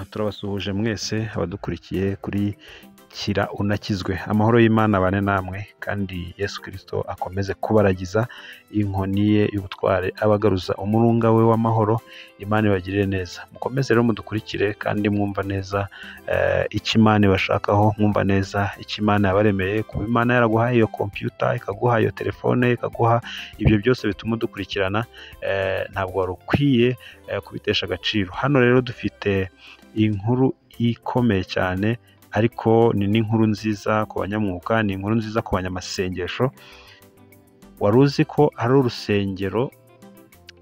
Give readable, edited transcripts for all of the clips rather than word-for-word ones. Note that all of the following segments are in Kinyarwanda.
Turabasuhuje mwese abadukurikiye kuri Kira unakizwe. Amahoro y'Imana abane namwe kandi Yesu Kristo akomeze kubaragiza inkoni ye y'ubutware abagaruza umurunga we w'amahoro. Imana ibagirire neza. Mukomeze rero mudukurikire kandi mwumva neza icyo Imana ibashakaho, mwumva neza icyo Imana yabaremeye. Kuba Imana yaraguhaye iyo computer, ikaguha iyo telefone, ikaguha ibyo byose bituma udukurikirana, ntabwo wari ukwiye kubitesha agaciro. Hano rero dufite inkuru ikomeye cyane, ariko ni n'inkuru nziza ku banyamwuka, ni inkuru nziza ku banyamasengesho. Wari uzi ko ari urusengero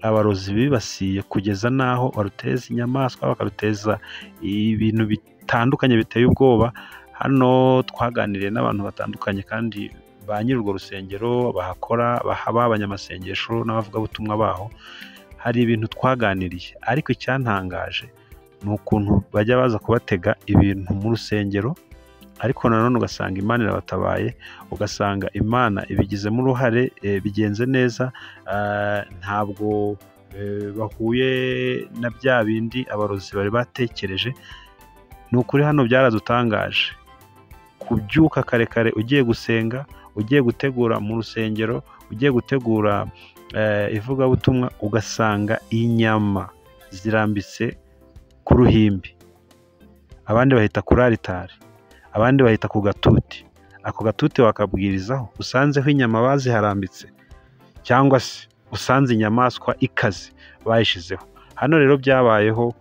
abarozi bibasiye kugeza n'aho baruteza inyamaswa, bakaruteza ibintu bitandukanye biteye ubwoba. Hano twaganiriye n'abantu batandukanye kandi ba nyiri urwo rusengero bahakora, bahaba abanyamasengesho n'abavugabutumwa baho. Hari ibintu twaganiriye, ariko icyantangaje ni ukuntu bajya baza kubatega ibintu mu rusengero, ariko nanone ugasanga Imana irabatabaye, ugasanga Imana ibigizemo uruhare, bigenze neza. Ntabwo bahuye na bya bindi abarozi bari batekereje. Ni ukuri hano byaradutangaje kubyuka kare kare ugiye gusenga, ugiye gutegura mu rusengero, ugiye gutegura ivugabutumwa, ugasanga inyama zirambitse ku ruhimbi, abandi bahita kuri aritari, abandi bahita ku gatuti. Ako gatuti wakabwirizaho usanzeho inyama baziharambitse, cyangwa se usanze inyamaswa ikaze bayishizeho. Hano rero byabayeho,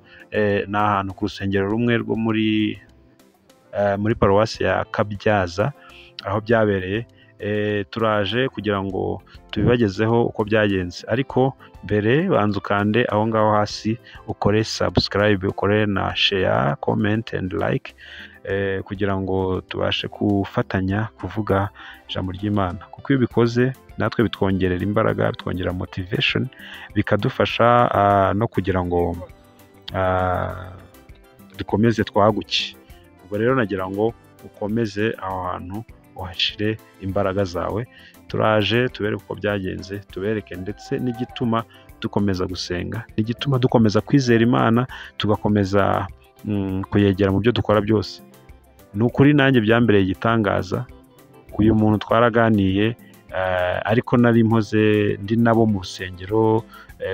ni ahantu ku rusengero rumwe rwo muri paruwasi ya Kabyaza, aho byabereye. Turaje kugira ngo tubibagezeho uko byagenze, ariko mbere banza ukande aho ngaho hasi, ukore subscribe, ukore na share, comment and like, kugira ngo tubashe gufatanya kuvuga ijambo ry'Imana, kuko iyo ubikoze natwe bitwongerera imbaraga, bitwongerera motivation, bikadufasha no kugira ngo dukomeze twaguke. Ubwo rero nagira ngo ukomeze aho hantu uhashire imbaraga zawe. Turaje tubereke uko byagenze, tubereke ndetse n'igituma dukomeza gusenga, n'igituma dukomeza kwizera Imana, tugakomeza kuyegera mu byo dukora byose. Ni ukuri nanjye byambereye igitangaza. Uyu muntu twaraganiye, ariko nari mpoze ndi nabo mu rusengero,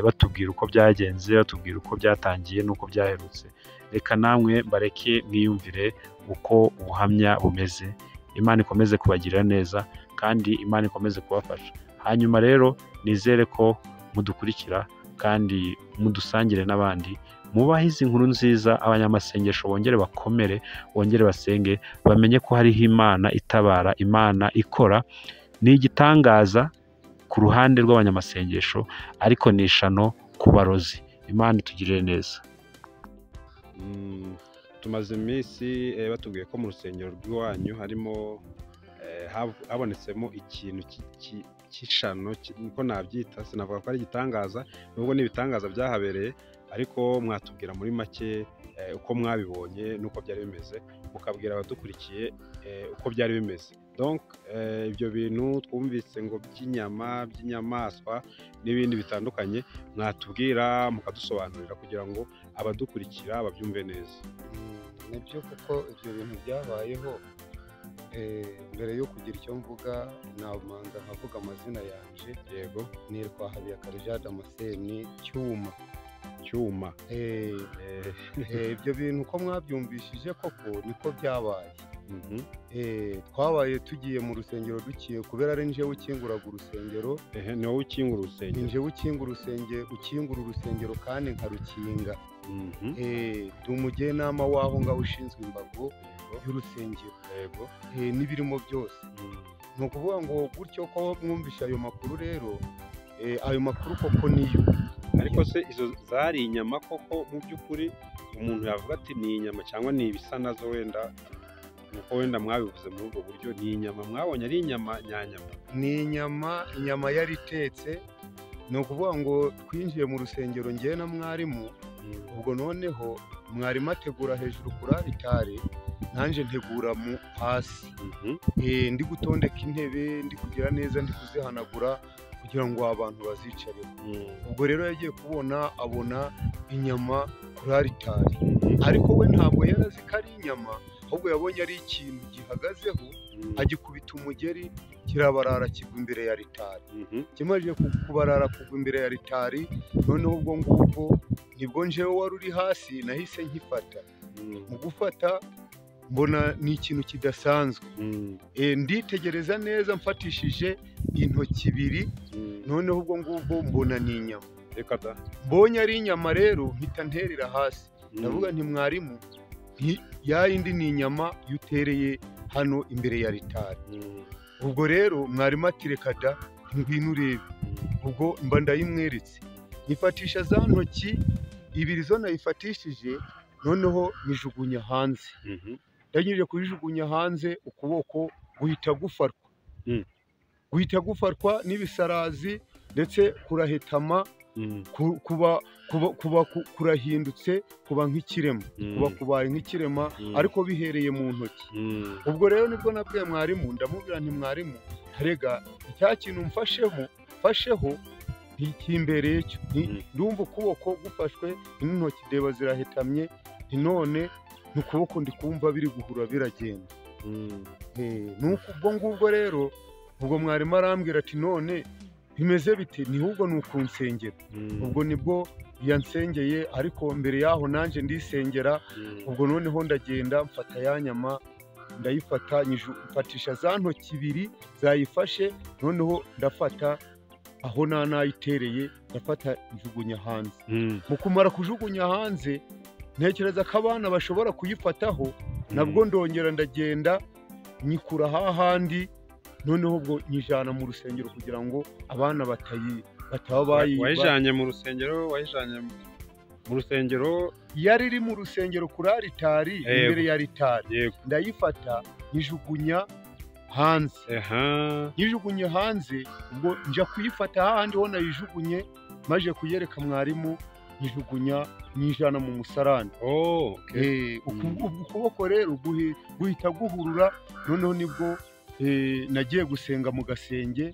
batubwira uko byagenze, batubwira uko byatangiye n'uko byaherutse. Reka namwe mbareke mwiyumvire uko ubuhamya bumeze. Imana ikomeze kubagirira neza kandi Imana ikomeze kubafasha. Hanyuma rero nizere ko mudukurikira kandi mudusangire n'abandi, mubahe izi nkuru nziza. Abanyamasengesho bongere bakomere, bongere basenge, bamenye ko hariho Imana itabara, Imana ikora. Ni igitangaza ku ruhande rw'abanyamasengesho, ariko ni ishano ku barozi. Imana itugirire neza. Tumaze iminsi batubwiye ko mu rusengero rw'iwanyu harimo habonetsemo ikintu cy'ishano, niko nabyita. Sinavuga ko ari igitangaza, nubwo n'ibitangaza byahabereye, ariko mwatubwira muri make uko mwabibonye n'uko byari bimeze, mukabwira abadukurikiye uko byari bimeze. Donc ibyo bintu twumvise ngo by'inyama, by'inyamaswa n'ibindi bitandukanye, mwatubwira mukadusobanurira kugira ngo abadukurikira babyumve neza. Nibyo kuko ibyo bintu byabayeho. Mbere yo kugira icyo mvuga, nabanza nkavuga amazina yanjye. Yego. Nitwa Habiyakare Jean Damascene Cyuma. Ibyo bintu uko mwabyumvishije koko niko byabaye. Twabaye tugiye mu rusengero dukiye, kubera ari njyewe ukinguraga urusengero. Ni wowe ukingura urusengero? Ni njyewe ukingura urusengero kandi nkarukinga. Ndi umujyanama w'aho ngaho ushinzwe imbago y'urusengero n'ibirimo byose. Ni ukuvuga ngo gutyo ko mwumvishe ayo makuru rero, ayo makuru koko niyo. Ariko se izo zari inyama koko mu by'ukuri? Umuntu yavuga ati ni inyama cyangwa ni ibisa nazo? Wenda nuko wenda mwabivuze muri ubwo buryo. Ni inyama mwabonye, ari inyama nyanyama? Ni inyama yari itetse. Ni ukuvuga ngo twinjiye mu rusengero njyewe na mwarimu. Ubwo noneho mwarimu ategura hejuru kuri aritari, nanjye ntegura hasi. Ndi gutondeka intebe, ndi kugira neza, ndi kuzihanagura kugira ngo abantu bazicareho. Ubwo rero yagiye abona inyama kuri aritari. ariko we ntabwo yari azi ko ari inyama, ahubwo yabonye ari ikintu gihagazeho, agikubita umugeri kirabarara kigwa imbere ya ritari. Kimaze kubarara kugwa imbere ya ritari, noneho ubwo ngubwo nibwo njewe wari uri hasi nahise nkifata. Mu gufata mbona ni ikintu kidasanzwe, nditegereza neza mfatishije intoki ibiri, noneho ubwo ngubwo mbona ni inyama. Mbonye ari inyama rero mpita nterera hasi, ndavuga nti mwarimu, ya yindi ni inyama yutereye hano imbere ya ritari. Ubwo rero mwarimu ati reka da ngwino urebe. Ubwo mba ndayimweretse, nifatisha za ntoki ibiri zo nayifatishije, noneho nijugunya hanze. Ndangije kuyijugunya hanze, ukuboko guhita gufatwa n'ibisarazi, ndetse kurahetama, kuba kurahindutse, kuba nk'ikirema, kuba kubaye nk'ikirema, ariko bihereye mu ntoki. Ubwo rero nibwo nabwiye mwarimu, ndamubwira nti mwarimu, rega icya kintu mfasheho ntikimbereye cyo, ndumva ukuboko gufashwe n'intoki deba zirahetamye, none n'ukuboko ndi kumva biri guhura biragenda. Nuko ubwo ngubwo rero, ubwo mwarimu arambwira ati none bimeze bite? Ni ahubwo ni ukunsengera. Ubwo nibwo yansengeye, ariko mbere yaho nanjye ndisengera. Ubwo noneho ndagenda mfata ya nyama, ndayifata mfatisha za ntoki ibiri zayifashe, noneho ndafata aho nayitereye, ndafata njugunya hanze. Mu kumara kujugunya hanze, ntekereza ko abana bashobora kuyifataho, nabwo ndongera ndagenda nyikura hahandi, noneho ubwo nyijana mu rusengero kugira ngo abana bataba bayiba. Wayijanye mu rusengero? Yari iri mu rusengero kuri aritari, imbere ya ritari. Ndayifata nyijugunya hanze. Nyijugunye hanze, ubwo nja kuyifata hahandi ho nayijugunye, maje kuyereka mwarimu, nyijugunya nyijana mu musarani. Ukuboko rero guhita guhurura, noneho nibwo nagiye gusenga mu gasenge,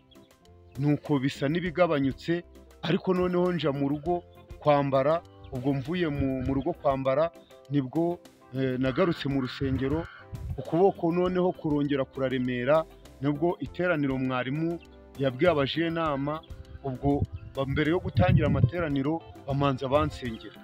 nuko bisa n'ibigabanyutse, ariko noneho nja mu rugo kwambara. Ubwo mvuye mu rugo kwambara, nibwo nagarutse mu rusengero, ukuboko noneho kurongera kuraremera, nibwo iteraniro mwarimu yabwiye abajenama. Ubwo mbere yo gutangira amateraniro bamanza bansengera.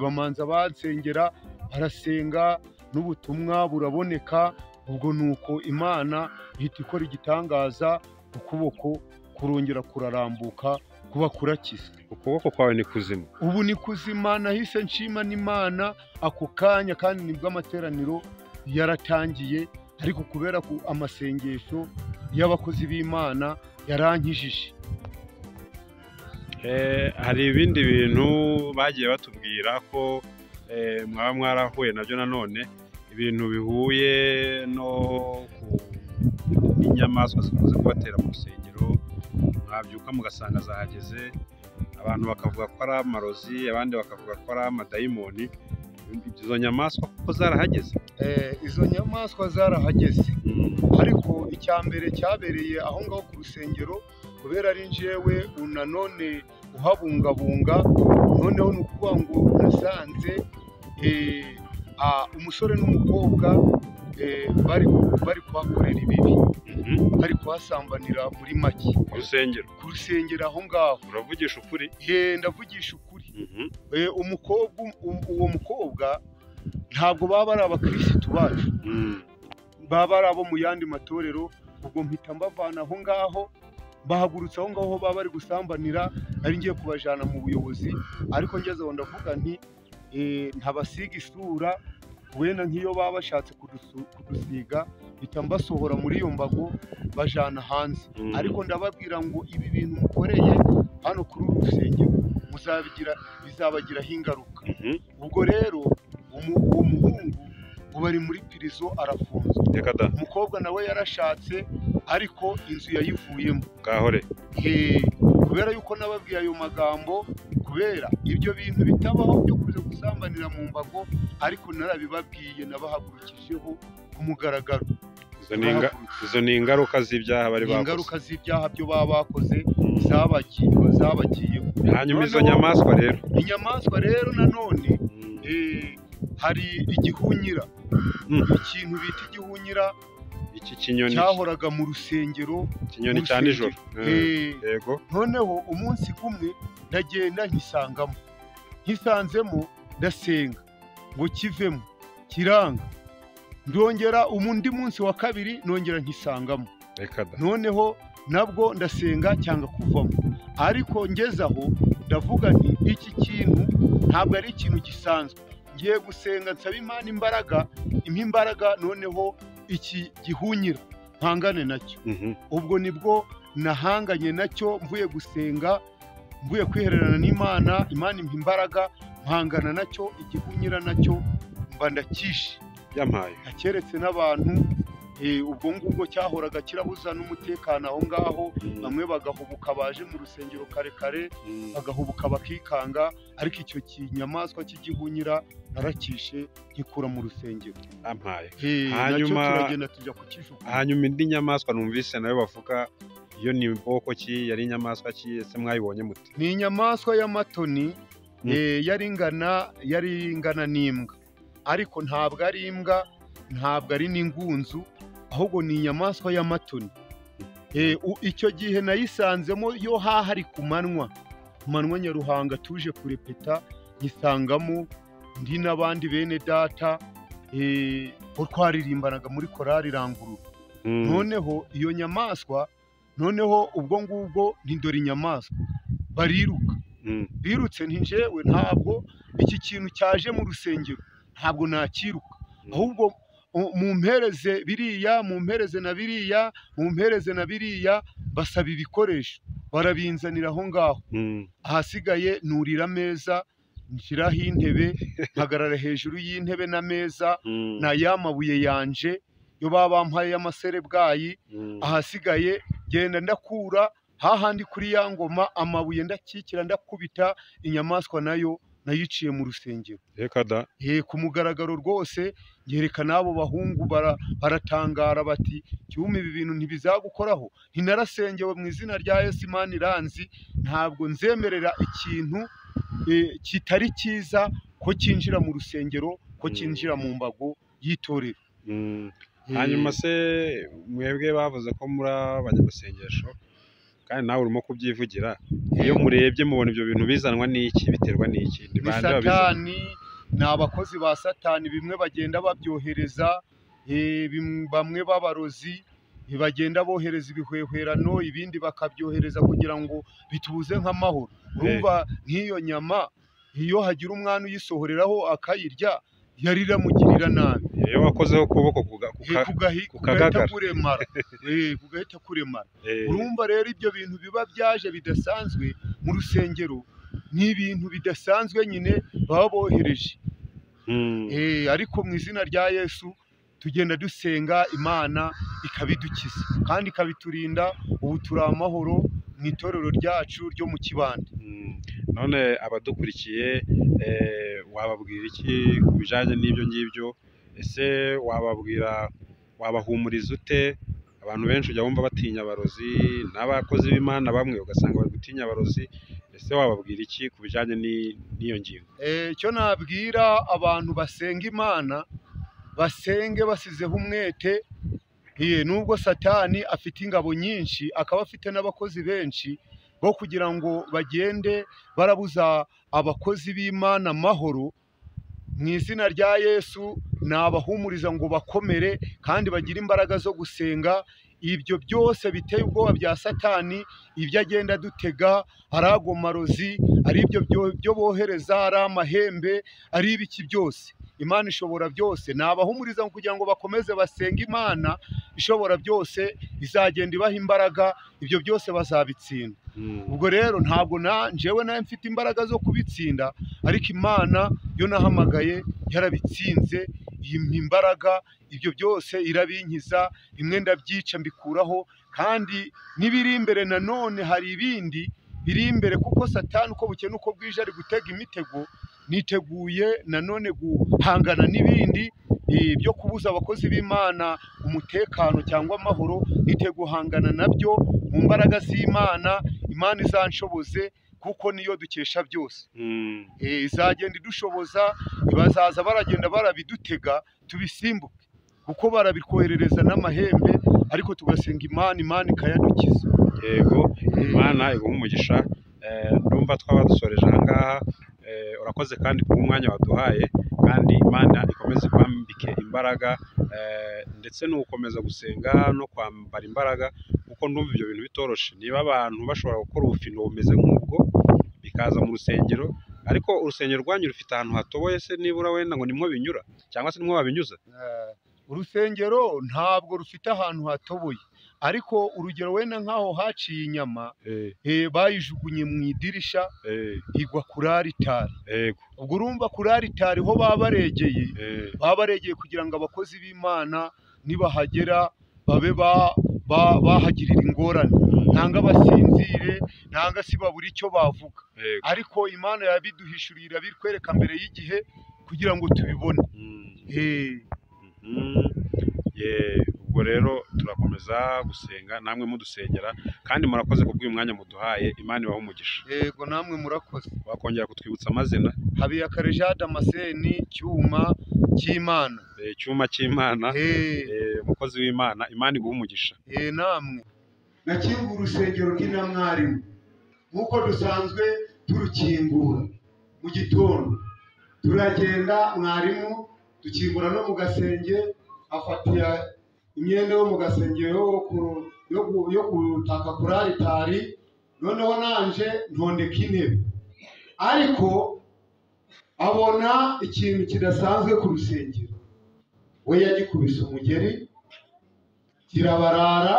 Bamanza bansengera, barasenga, n'ubutumwa buraboneka. Ubwo nuko Imana ihita ikora igitangaza, ukuboko kurongera kurarambuka, kuba kurakiza. Ukuboko kwawe ni kuzima? Ubu ni kuzima, nahise nshima n'Imana ako kanya, kandi nibwo amateraniro yaratangiye, ariko kubera ko amasengesho y'abakozi b'Imana yarankijije. Hari ibindi bintu bagiye batubwira ko mwaba mwarahuye nabyo nanone, ibintu bihuye no ku inyamaswa zikunze kubatera mu rusengero, mwabyuka mugasanga zahageze, abantu bakavuga ko ari amarozi, abandi bakavuga ko ari amadayimoni. Izo nyamaswa kuko zarahageze? Izo nyamaswa zarahageze, ariko icya mbere cyabereye aho ngaho ku rusengero, kubera ari njyewe nanone uhabungabunga. Noneho ni ukuvuga ngo nasanze umusore n'umukobwa bari kuhakorera ibibi, bari kuhasambanira muri make ku rusengero aho ngaho. Uravugisha ukuri? Ndavugisha ukuri. Uwo mukobwa ntabwo baba ari abakirisitu bacu, baba ari abo mu yandi matorero. Ubwo mpita mbavana aho ngaho, bahagurutse aho ngaho baba bari gusambanira, ari ngiye kubajana mu buyobozi. Ariko ngeze aho ndavuga nti ntabasiga isura, wenda nk'iyo baba bashatse kudusiga, mpita mbasohora muri iyo mbago bajana hanze. Ariko ndababwira ngo ibi bintu mukoreye hano kuri uru rusengero bizabagiraho ingaruka. Ubwo rero uwo muhungu ubu ari muri pirizo, arafunzwe. Umukobwa nawe yarashatse, ariko inzu yayivuyemo. Kubera yuko nababwiye ayo magambo, kubera ibyo bintu bitabaho byo kuza gusambanira mu mbago, ariko narabibabwiye, nabahagurukijeho ku mugaragaro. Izo ni ingaruka z'ibyaha bari bakoze? Ingaruka z'ibyaha byo baba bakoze zabagiyeho. Hanyuma izo nyamaswa rero? Inyamaswa rero nanone hari igihunyira, ikintu bita igihunyira iki kinyoni cyahoraga mu rusengero, ikinyoni cya nijoro. Yego. noneho umunsi kumwe ndagenda nkisangamo, nkisanzemo ndasenga ngo kivemo, kiranga, ndongera undi munsi wa kabiri nongera nkisangamo, Reka da. noneho nabwo ndasenga cyanga kuvamo, ariko ngeze aho ndavuga nti iki kintu ntabwo ari ikintu gisanzwe, ngiye gusenga nsaba Imana imbaraga, impa imbaraga, noneho iki gihunyira mpangane nacyo. Ubwo nibwo nahanganye nacyo, mvuye gusenga, mvuye kwihererana n'Imana, Imana impa imbaraga, mpangana nacyo, igihunyira nacyo mba ndakishe, yampaye nakeretse n'abantu. Ubwo ngubwo cyahoraga kirabuza n'umutekano aho ngaho, bamwe bagahubuka baje mu rusengero kare kare, bagahubuka bakikanga, ariko icyo kinyamaswa cy'igihunyira narakishe nkikura mu rusengero. yampaye. Hanyuma turagenda tujya kukijugunya. Hanyuma indi nyamaswa numvise nayo bavuga, iyo ni bwoko ki, yari inyamaswa ki, ese mwayibonye mute? Ni inyamaswa y'amatoni, yari ingana n'imbwa, ariko ntabwo ari imbwa, ntabwo ari n'ingunzu, ahubwo ni inyamaswa y'amatoni. Icyo gihe nayisanzemo yo hahari ku manywa Nyaruhanga tuje kurepeta, nyisangamo ndi n'abandi bene data, ko twaririmbanaga muri korali Rangurura. Noneho iyo nyamaswa, noneho ubwo ngubwo ntidore inyamaswa bariruka, birutse ntinjewe, ntabwo iki kintu cyaje mu rusengero ntabwo nakiruka, ahubwo mumpereze biriya, mumpereze na biriya, mumpereze na biriya, basaba ibikoresho barabinzanira aho ngaho. Ahasigaye nurira ameza, nshyiraho intebe, mpagarara hejuru y'intebe n'ameza na ya mabuye yanje yo bampaye y'amaserebwayi. Ahasigaye genda ndakura hahandi kuri ya ngoma, amabuye ndakikira, ndakubita, inyamaswa nayo nayiciye mu rusengero. Reka da. Ku mugaragaro rwose, yerekana abo bahungu baratangara bati, cyuma ibi bintu ntibizagukoraho, ntinarasengewe mu izina rya Yesu, Imana iranzi, ntabwo nzemerera ikintu kitari cyiza ko cyinjira mu rusengero, ko cyinjira mu mbago y'itorero. Hanyuma se mwebwe bavuze ko muri abanyamasengesho, kandi nawe urimo kubyivugira, iyo murebye mubona ibyo bintu bizanwa n'iki, biterwa n'iki? Ni Satani, ni abakozi ba Satani, bimwe bagenda babyohereza, bamwe b'abarozi bagenda bohereza ibihwehwerano, ibindi bakabyohereza kugira ngo bitubuze nk'amahoro. Urumva nk'iyo nyama, iyo hagira umwana uyisohoreraho akayirya, yari iramugirira nabi. Iyo wakozeho ukuboko kugahita kuremara, kugahita kuremara. Urumva rero ibyo bintu biba byaje bidasanzwe mu rusengero, ni ibintu bidasanzwe nyine baba bohereje. Ariko mu izina rya Yesu tugenda dusenga, Imana ikabidukiza kandi ikabiturinda. Ubu turi amahoro mu itorero ryacu ryo mu Kibande. None abadukurikiye, wababwira iki ku bijyanye n'ibyo ngibyo? Ese wabahumuriza ute? Abantu benshi ujya wumva batinya abarozi, n'abakozi b'Imana bamwe ugasanga bari gutinya abarozi. Ese wababwira iki ku bijyanye n'iyo ngingo? Icyo nabwira abantu basenga Imana, basenge basizeho umwete. Nubwo Satani afite ingabo nyinshi, akaba afite n'abakozi benshi bo kugira ngo bagende barabuza abakozi b'Imana amahoro, mu izina rya Yesu nabahumuriza ngo bakomere kandi bagire imbaraga zo gusenga. Ibyo byose biteye ubwoba bya Satani, ibyo agenda dutega, ari ago marozi, ari ibyo bohereza, ari amahembe, ari ibiki byose, Imana ishobora byose. Nabahumuriza kugira ngo bakomeze basenga Imana ishobora byose, izagenda ibaha imbaraga, ibyo byose bazabitsinda. Ubwo rero ntabwo njyewe nawe mfite imbaraga zo kubitsinda, ariko Imana yo nahamagaye yarabitsinze, yimpa imbaraga, ibyo byose irabinkiza, bimwe ndabyica mbikuraho, kandi n'ibiri imbere nanone hari ibindi biri imbere, kuko Satani uko bukeye nuko bwije ari gutega imitego. Niteguye nanone guhangana n'ibindi byo kubuza abakozi b'Imana umutekano cyangwa amahoro, niteguye guhangana nabyo mu mbaraga z'Imana. Imana izanshoboze kuko niyo dukesha byose. Izagenda idushoboza, bazaza baragenda barabidutega tubisimbuke, kuko barabikoherereza n'amahembe, ariko tugasenga Imana ikayadukiza. Yego, Imana iguhe umugisha. Ndumva twaba dusoreje aha ngaha. Urakoze kandi ku mwanya waduhaye, kandi Imana ikomeze kwambike imbaraga, ndetse no gukomeza gusenga no kwambara imbaraga, kuko ndumva ibyo bintu bitoroshe. Niba abantu bashobora gukora ubufindo bumeze nk'ubwo bikaza mu rusengero, ariko urusengero rwanyu rufite ahantu hatoboye se, nibura wenda ngo nimwo binyura cyangwa se nimwo babinyuza? Urusengero ntabwo rufite ahantu hatoboye, ariko urugero wenda nk'aho haciye inyama bayijugunye mu idirisha igwa kuri aritari. Ubwo urumva kuri aritari ho baba baregeye kugira ngo abakozi b'Imana nibahagera babe bahagirira ingorane, nanga basinzire, nanga si babura icyo bavuga. Ariko Imana yabiduhishurira birikwereka mbere y'igihe kugira ngo tubibone. Ubwo rero turakomeza gusenga, namwe mudusengera, kandi murakoze kubw'uyu mwanya muduhaye. Imana ibahe umugisha. Yego, namwe murakoze. Wakongera kutwibutsa amazina? Habiyakare Jean Damascene, Cyuma cy'Imana. Cyuma cy'Imana, umukozi w'Imana. Imana iguhe umugisha. Namwe nakingura urusengero rw'Inamwarimu nk'uko dusanzwe turukingura mu gitondo, turagenda mwarimu dukingura no mu gasenge, afatiya imyenda yo mu gasenge yo gutaka kuri aritari, noneho nanje ntondeka intebe, ariko abona ikintu kidasanzwe ku rusengero. We yagikubise umugeri kirabarara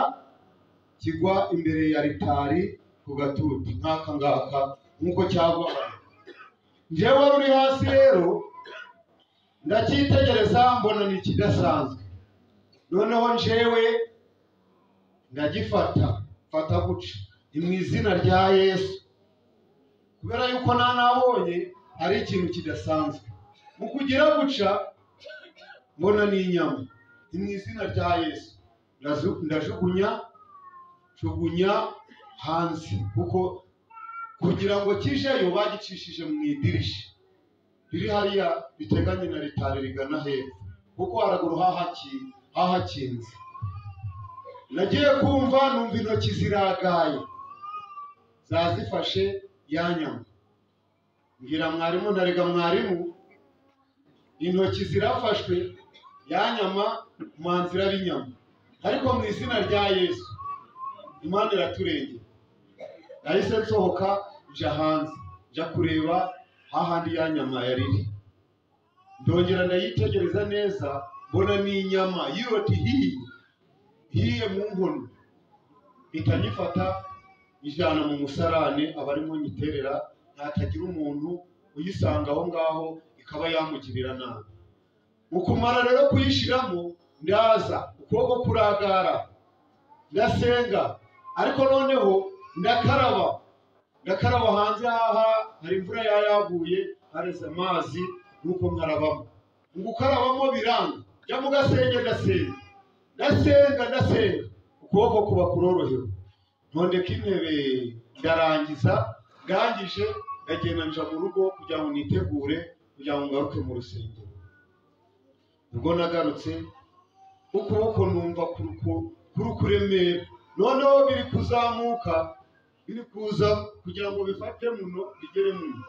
kigwa imbere ya aritari ku gatuti nk'aka ngaka nk'uko cyagwa. Njyewe ruri hasi rero ndacyitegereza, mbona ni ikidasanzwe. Noneho njyewe ndagifata guca, ni mu izina rya Yesu, kubera yuko nabonye ari ikintu kidasanzwe. Mu kugira guca mbona ni inyama, ni mu izina rya Yesu. Ndajugunya hanze, kuko kugira ngo kijeyo bagicishije mu idirisha riri hariya biteganye na aritari rigana hepfo, kuko haraguru hahakinze. Nagiye kumva numva intoki ziragaye zazifashe ya nyama. Mbwira mwarimu, ndarega mwarimu, intoki zirafashwe, ya nyama manzi irabinyama, ariko mu izina rya Yesu Imana iraturengera. Nahise nsohoka nja hanze, nja kureba hahandi ya nyama yariri. Ndongera ndayitegereza neza, mbona ni inyama yiroti hiye mu nkono. Ikanyifata ijana mu musarane abarimo nyiterera, ntatagira umuntu uyisanga aho ngaho ikaba yamugirira nabi. Ukumara rero kuyishiramo, ndaza ukuboko kuragara, ndasenga, ariko noneho ndakaraba hanze. Hari imvura yaguye, hareze amazi, nuko nkarabamo. Ngukarabamo biranga, jya mu gasenge ndasenga, ukuboko kuba kurorohewe. Ntondeka intebe, ndarangiza, ndangije ndagenda nja mu rugo kugira ngo nitegure kugira ngo ngaruke mu rusengero. Ubwo nagarutse, ukuboko numva kurukuremera, noneho biri kuzamuka, biri kuza kugira ngo bifate muno bigere muno.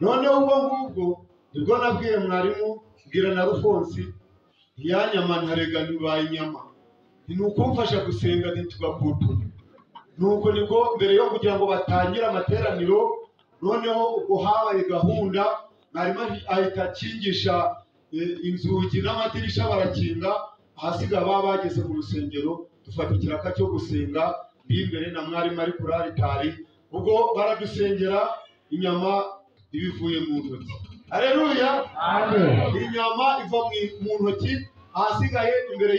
Noneho ubwo ngubwo nibwo nabwiye mwarimu, mbwira na Rufonsi, ya nyama ntarega nibaye inyama, ni ukumfasha gusenga ntitugakutu. Nuko nibwo mbere yo kugira ngo batangire amateraniro, noneho ubwo habaye gahunda, mwarimu ahita akingisha inzugi n'amadirisha, barakinga. Ahasiga baba bageze mu rusengero, dufata ikiraka cyo gusenga, ndi imbere na mwarimu ari kuri aritari. Ubwo baradusengera, inyama ibivuye mu ntoki. Haleluya, amen. Inyama iva mu ntoki, ahasigaye imbere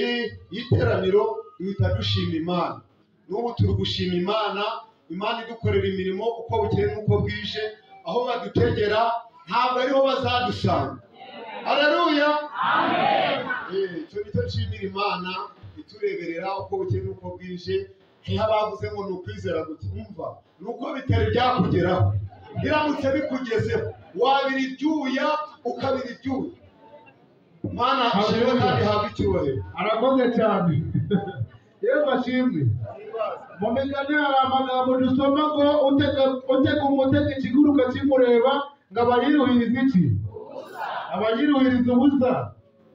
y'iteraniro duhita dushima Imana. N'ubu turi gushima Imana, Imana idukorera imirimo uko bukeye n'uko bwije. Aho badutegera ntabwo ariho bazadusanga. Haleluya, amen. Icyo nicyo nshimira Imana, itureberera uko bukeye n'uko bwije. Abavuze ngo ni ukwizera gusa, umva, nuko bitari byakugeraho. biramutse bikugezeho wabira ibyuya ukabira ibyuya. Mana ashimwe kandi habwa icyubahiro. Arakoze cyane. Yesu ashimwe. Mu migani hari amagambo dusoma ngo utega umutego ikiguruka kimureba ngo abayiruhiriza iki? Abayiruhiriza ubusa.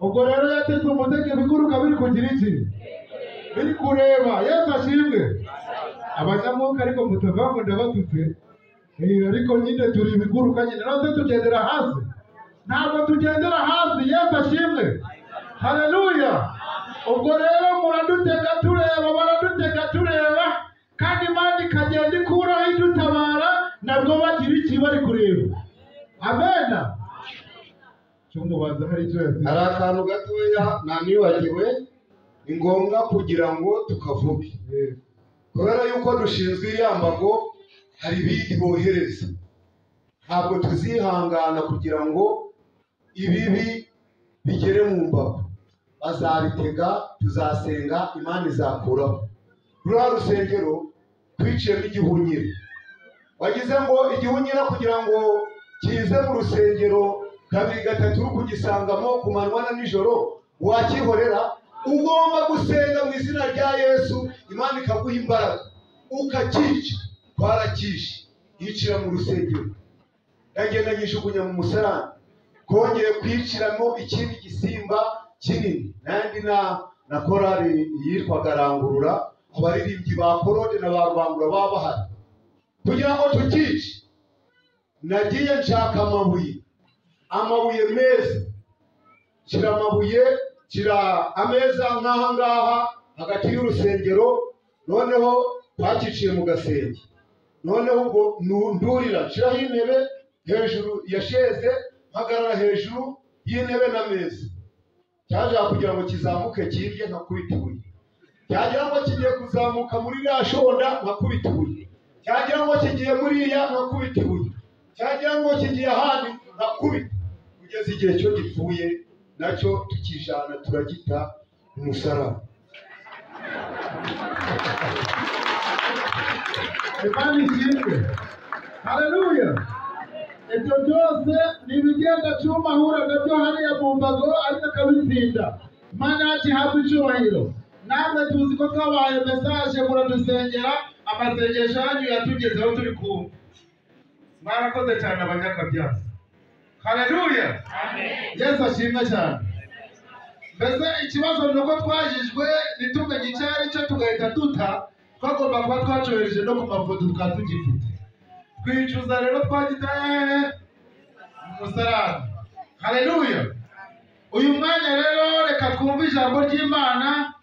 Ubwo rero yateze umutego ibiguruka biri kugira iki? Biri kureba. Yesu ashimwe. Abanyamwuka ariko mutava ngo ndabatutse. Ariko nyine turi ibiguruka nyine. None tugendera hasi. Ntabwo tugendera hasi. Yesu ashimwe. Haleluya. Ubwo rero muradutega tureba, baradutega tureba, kandi Imana ikagenda ikuraho idutabara, nabwo bagira iki bari kureba. Amena. Cyumubaza hari icyo yavuze. Hari akantu gatoya nanibagiwe, ni ngombwa kugira ngo tukavuge. Kubera yuko dushinzwe iyambago, hari ibindi bohereza. Ntabwo tuzihangana kugira ngo ibibi bigere mu mbago. Bazabitega, tuzasenga, Imana izakuraho. Ruriya rusengero twiciyemo igihunyira. Wagize ngo igihunyira kugira ngo kize mu rusengero kabiri gatatu uri kugisangamo ku manywa na nijoro, wakihorera. Ugomba gusenga mu izina rya Yesu, Imana ikaguha imbaraga ukakica. Twarakishe yicira mu rusengero, ndagenda nyijugunya mu musarani, kongeye kwiciramo ikindi gisimba kinini. Nandi na korari yitwaga Rangurura, abaririmbyi ba Korode na ba Rubangura baba bahari kugira ngo tukice. Nagiye nshaka amabuye meza, kira amabuye, kira ameza nk'aha ngaha hagati y'urusengero. Noneho twakiciye mu gasenge. Noneho ubwo ndurira nshiraho intebe hejuru ya sheze, mpagarara hejuru y'intebe n'ameza. Cyaje kugira ngo kizamuke kirye nkakubita ibuye. Cyagira ngo kigiye kuzamuka muri ya shonda nkakubita ibuye. Cyagira ngo kigiye muri ya nkakubita ibuye. Cyagira ngo kigiye ahandi nkakubita, kugeza igihe cyo gipfuye nacyo tukijana turagita umusaraba. Imana ishimwe. Haleluya. Ibyo byose ni ibigenda cyuma ahura nabyo hariya mu mbago, ariko akabitsinda. Imana yacu ihabwa icyubahiro. Namwe tuzi ko twabahaye mesaje muradusengera, amasengesho yanyu yatugezeho turi kumwe. Mwarakoze cyane abanyakabyaza. Haleluya. Yesu ashimwe cyane. Mbese ikibazo ni uko twajijwe ntitumenye icyo ari cyo tugahita duta, twagomba kuba twacohereje no ku mafoto tukaba tugifite. Twicuza rero twagita umusarani. Haleluya. Uyu mwanya rero reka twumve ijambo ry'Imana.